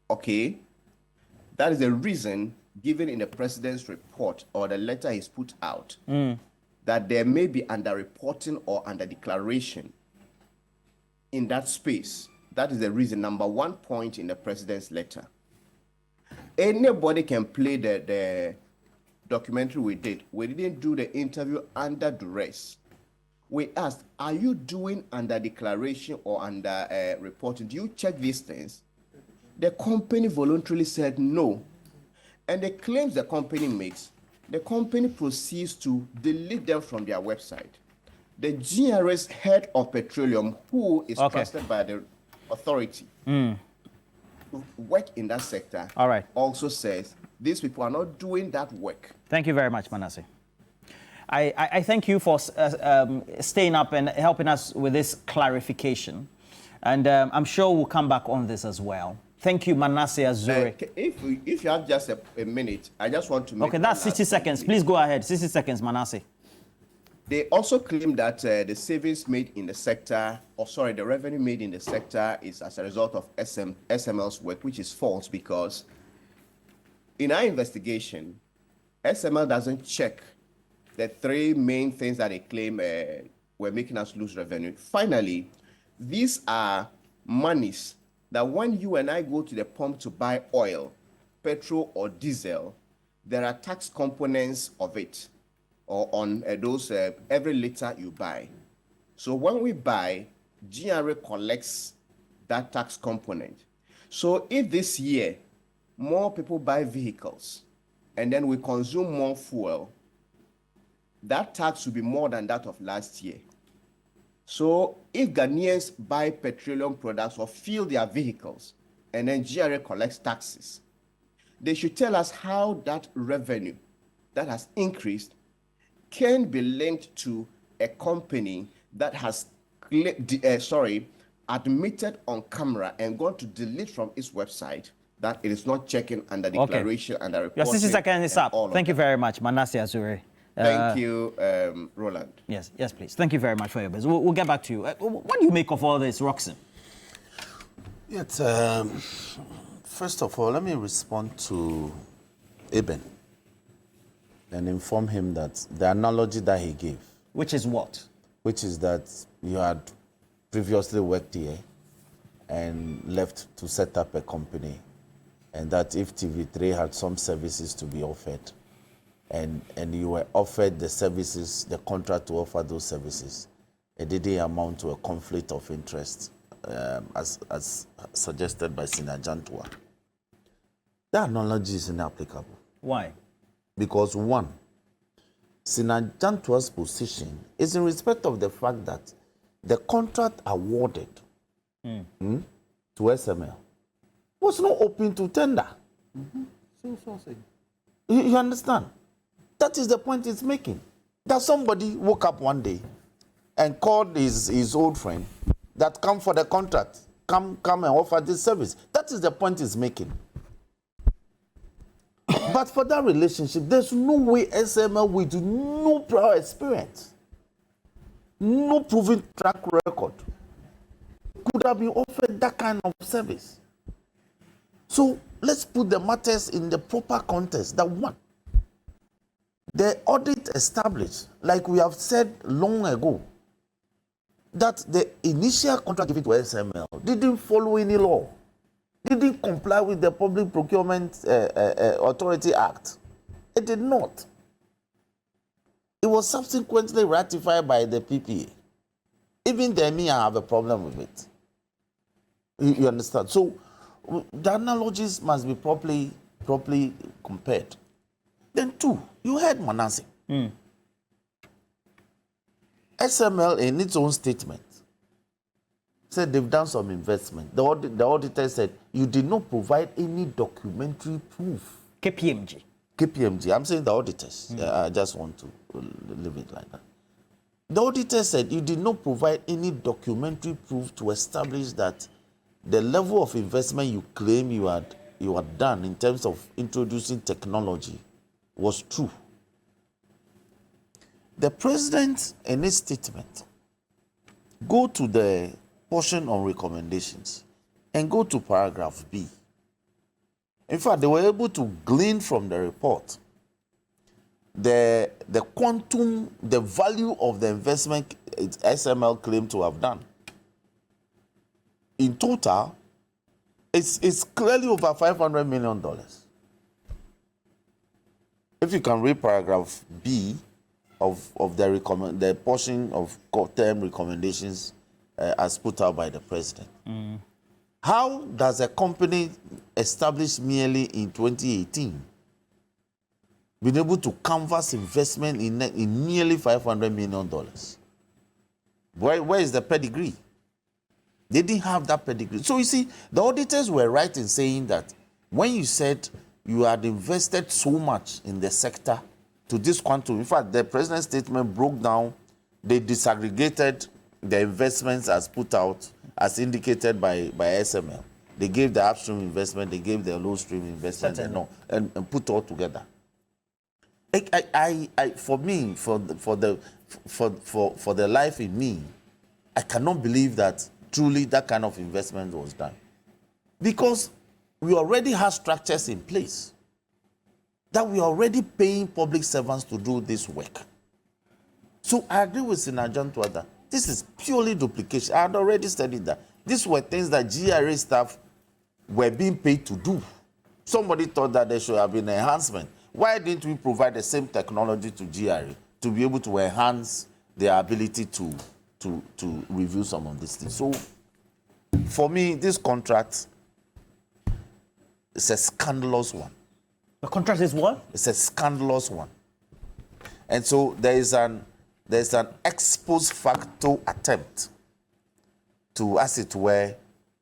okay, that is the reason given in the president's report or the letter he's put out, that there may be under reporting or under declaration in that space. That is the reason, number one point in the president's letter. Anybody can play the documentary we did. We didn't do the interview under duress. We asked, are you doing under declaration or under reporting? Do you check these things? The company voluntarily said no. And the claims the company makes, the company proceeds to delete them from their website. The GRA's head of petroleum, who is trusted by the authority to work in that sector, also says these people are not doing that work. Thank you very much, Manasseh. I thank you for staying up and helping us with this clarification. And I'm sure we'll come back on this as well. Thank you, Manasseh Azure. If you have just a minute, I just want to make... Okay, that's 60 seconds. Please go ahead. 60 seconds, Manasseh. They also claim that the savings made in the sector, the revenue made in the sector is as a result of SML's work, which is false because in our investigation, SML doesn't check the three main things that they claim were making us lose revenue. Finally, these are monies that when you and I go to the pump to buy oil, petrol, or diesel, there are tax components of it, or on those every liter you buy. So when we buy, GRA collects that tax component. So if this year more people buy vehicles and then we consume more fuel, that tax will be more than that of last year. So if Ghanaians buy petroleum products or fuel their vehicles and then GRA collects taxes, they should tell us how that revenue that has increased can be linked to a company that has admitted on camera and gone to delete from its website that it is not checking under declaration and the reporting. Your 60 seconds is up. Thank you very much, Manasseh Azure. Thank you, Roland. Yes, please. Thank you very much for your business. We'll get back to you. What do you make of all this, Roxon? Yes, first of all, let me respond to Eben and inform him that the analogy that he gave. Which is what? Which is that you had previously worked here and left to set up a company, and that if TV3 had some services to be offered, and you were offered the services, the contract to offer those services, it didn't amount to a conflict of interest, as suggested by Sina Jantua. That analogy is inapplicable. Why? Because one, Sina Jantua's position is in respect of the fact that the contract awarded to SML was not open to tender. You understand? That is the point it's making. That somebody woke up one day and called his old friend that come for the contract, come and offer this service. That is the point he's making. But for that relationship, there's no way SML with no prior experience, no proven track record, could have been offered that kind of service. So let's put the matters in the proper context. That one, the audit established, like we have said long ago, that the initial contract given to SML didn't follow any law, didn't comply with the Public Procurement Authority Act. It did not. It was subsequently ratified by the PPA. Even the me, I have a problem with it. You understand? So the analogies must be properly compared. Then two, you heard Manasseh. SML in its own statement said they've done some investment. The auditor said you did not provide any documentary proof. KPMG. I'm saying the auditors. I just want to leave it like that. The auditor said you did not provide any documentary proof to establish that the level of investment you claim you had done in terms of introducing technology was true. The president, in his statement, go to the portion on recommendations and go to paragraph B. In fact, they were able to glean from the report the quantum, the value of the investment SML claimed to have done. In total, it's clearly over $500 million. If you can read paragraph B of the portion of term recommendations as put out by the president. How does a company established merely in 2018 been able to canvass investment in nearly $500 million? Where is the pedigree? They didn't have that pedigree. So you see, the auditors were right in saying that when you said you had invested so much in the sector to this quantum, in fact, the president's statement broke down, they disaggregated the investments as put out, as indicated by SML. They gave the upstream investment, they gave the low stream investment, and put all together. For me, for the life in me, I cannot believe that truly that kind of investment was done, because we already have structures in place that we are already paying public servants to do this work. So I agree with Senator John Tuada. This is purely duplication. I had already studied that. These were things that GRA staff were being paid to do. Somebody thought that there should have been an enhancement. Why didn't we provide the same technology to GRA to be able to enhance their ability to review some of these things? So for me, this contract is a scandalous one. The contract is what? It's a scandalous one. And so there's an ex post facto attempt to, as it were,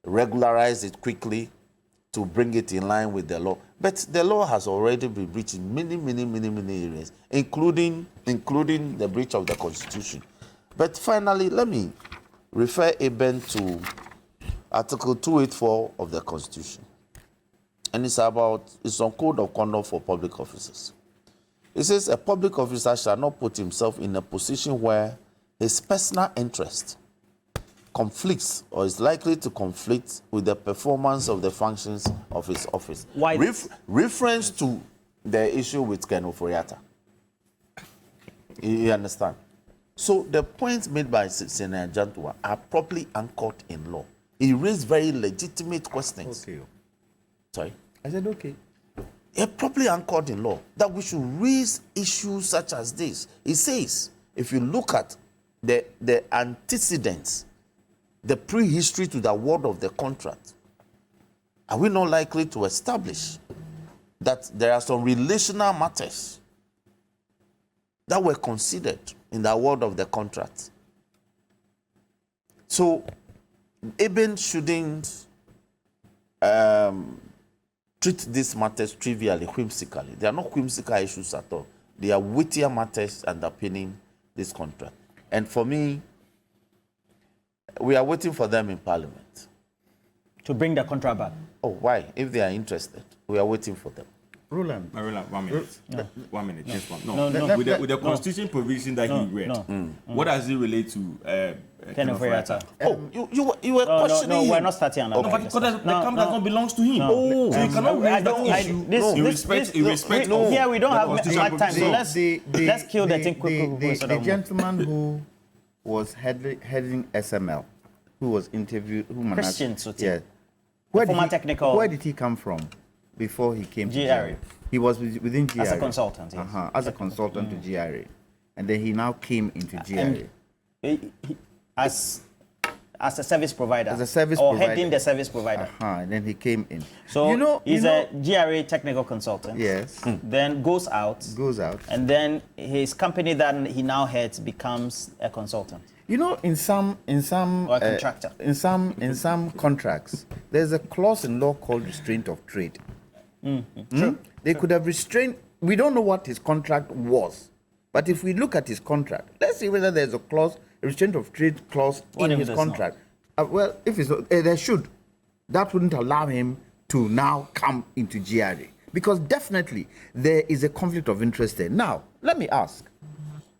regularize it quickly, to bring it in line with the law. But the law has already been breached in many areas, including the breach of the Constitution. But finally, let me refer Eben to Article 284 of the Constitution. And it's on Code of Conduct for Public Officers. It says a public officer shall not put himself in a position where his personal interest conflicts or is likely to conflict with the performance of the functions of his office. Why? Reference to the issue with Ken Oforiatta. You understand? So the points made by Senator Jantua are properly anchored in law. He raised very legitimate questions. Okay. Sorry? I said okay. They're properly anchored in law, that we should raise issues such as this. It says, if you look at the antecedents, the prehistory to the award of the contract, are we not likely to establish that there are some relational matters that were considered in the award of the contract? So, Eben shouldn't treat these matters trivially, whimsically. They are not whimsical issues at all. They are weightier matters underpinning this contract. And for me, we are waiting for them in Parliament. To bring the contract back? Oh, why? If they are interested, we are waiting for them. Roland. Marilla, 1 minute. No. 1 minute, No. just one. No. With the constitution provision that he read, what does it relate to? Ken Oforiatta. Oh, you were questioning No, we're him. not starting on No, but because the camp does not belong to him. No. So you cannot raise that issue. In respect of here we don't the have constitution much time, so provision. let's kill the thing quickly. The gentleman who was heading SML, who was interviewed, Christian Suti. Yeah. Where did he come from before he came to GRA? He was within GRA. As a consultant, yes. As a consultant to GRA. And then he now came into GRA. As as a service provider. As a service or provider. heading the service provider. And then he came in. So he's a GRA technical consultant. Yes. Then goes out. And then his company that he now heads becomes a consultant. You know, in some or a contractor. In some contracts, there's a clause in law called restraint of trade. True. They could have restrained. We don't know what his contract was, but if we look at his contract, let's see whether there's a clause, a restraint of trade clause in his contract. Well, if it's there should, that wouldn't allow him to now come into GRA, because definitely there is a conflict of interest there. Now, let me ask,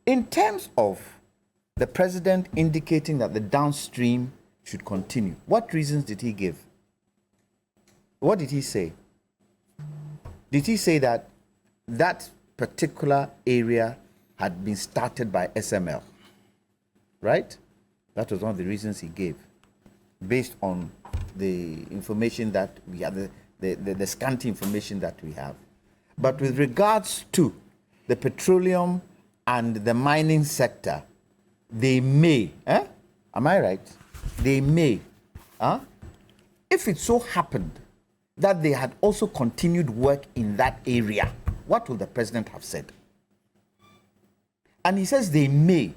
in terms of the president indicating that the downstream should continue, what reasons did he give? What did he say? Did he say that that particular area had been started by SML? Right? That was one of the reasons he gave, based on the information that we have, the scanty information that we have. But with regards to the petroleum and the mining sector, they may, am I right? They may, if it so happened that they had also continued work in that area, what will the president have said? And he says they may.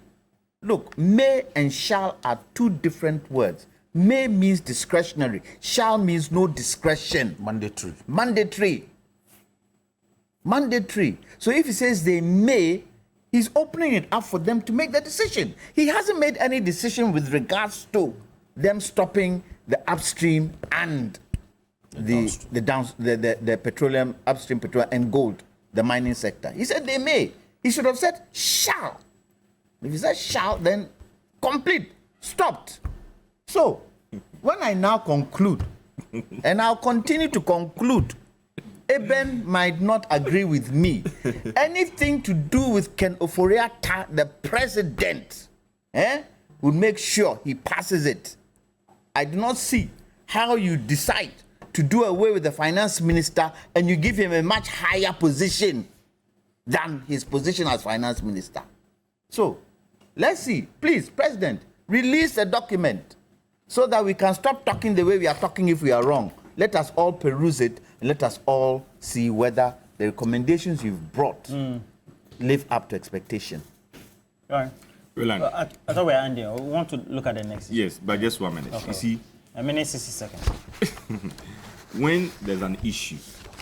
Look, may and shall are two different words. May means discretionary. Shall means no discretion. Mandatory. Mandatory. Mandatory. So if he says they may, he's opening it up for them to make the decision. He hasn't made any decision with regards to them stopping the upstream and the petroleum, upstream petroleum and gold, the mining sector. He said they may. He should have said shall. If he said shall, then complete, stopped. So, when I now conclude, and I'll continue to conclude, Eben might not agree with me. Anything to do with Ken Ofori-Atta, the president, would make sure he passes it. I do not see how you decide to do away with the finance minister and you give him a much higher position than his position as finance minister. So, let's see. Please, President, release a document so that we can stop talking the way we are talking if we are wrong. Let us all peruse it and let us all see whether the recommendations you've brought live up to expectation. All right. Roland. I thought we were ending. We want to look at the next issue. Yes, but just 1 minute. Okay. You see, a minute, 60 seconds. when there's an issue,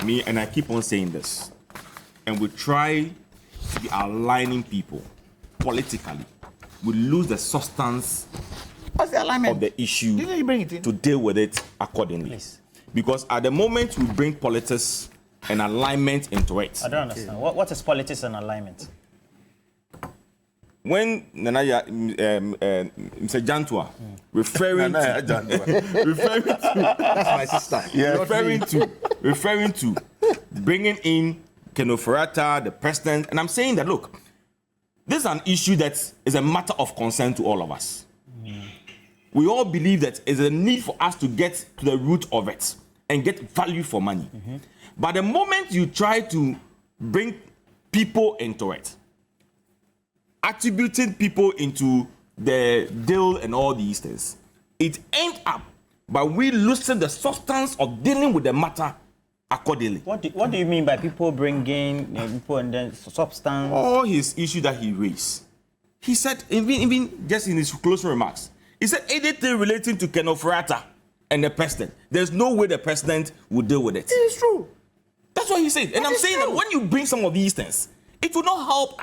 me and I keep on saying this, and we try to be aligning people politically, we lose the substance What's the alignment of the issue Didn't you bring it in? to deal with it accordingly. Please. Because at the moment we bring politics and alignment into it, I don't understand. What is politics and alignment? when Nanaya, Mr. Jantua, referring to, That's my sister. referring to bringing in Ken Ofori-Atta, the president, and I'm saying that, look, this is an issue that is a matter of concern to all of us. We all believe that there's a need for us to get to the root of it and get value for money. But the moment you try to bring people into it, attributing people into the deal and all these things, it ends up by we losing the substance of dealing with the matter accordingly. What do you mean by people bringing people and then substance? All his issue that he raised, he said, even just in his closing remarks, he said anything relating to Ken Ofori-Atta and the president, there's no way the president would deal with it. It is true. That's what he said. And I'm saying that when you bring some of these things, it will not help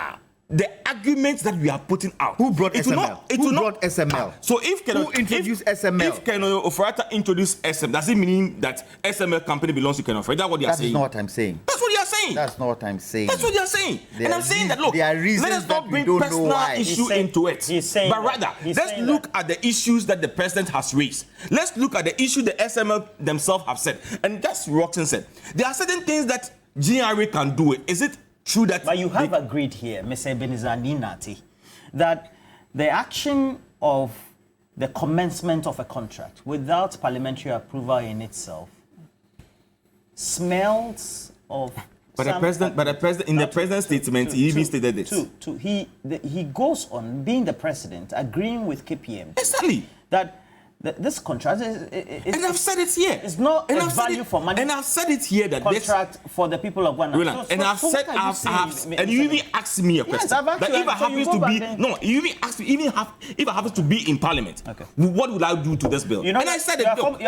the arguments that we are putting out. Who brought it SML? Who brought SML? So if Who introduced SML? If Ken Ofori-Atta introduced SML, does it mean that SML company belongs to Ken Ofori-Atta? That's what they are saying. That's not what I'm saying. That's what they are saying. That's not what I'm saying. That's what they are saying. And I'm saying that, look, there are reasons let us not that we bring don't know personal why. issue into it. He's saying but rather, let's look at the issues that the president has raised. Let's look at the issue the SML themselves have said. And that's what Roxanne said. There are certain things that GRA can do. Is it true that... But you have agreed here, Mr. Ebenezer Ninati, that the action of the commencement of a contract without parliamentary approval in itself smells of... But the president, in the president's statement, he even stated this. He goes on being the president, agreeing with KPMG. Exactly. That This contract and I've said it here. It's not and a I've said value it, for money. And I've said it here that this contract for the people of Ghana. Roland, and I've said, and you even asked me a question. I've asked that you, if I so you happens go to back be, then. no, you even asked me, if I happen to be in Parliament, Okay. what would I do to this bill? You know, and I said you it. are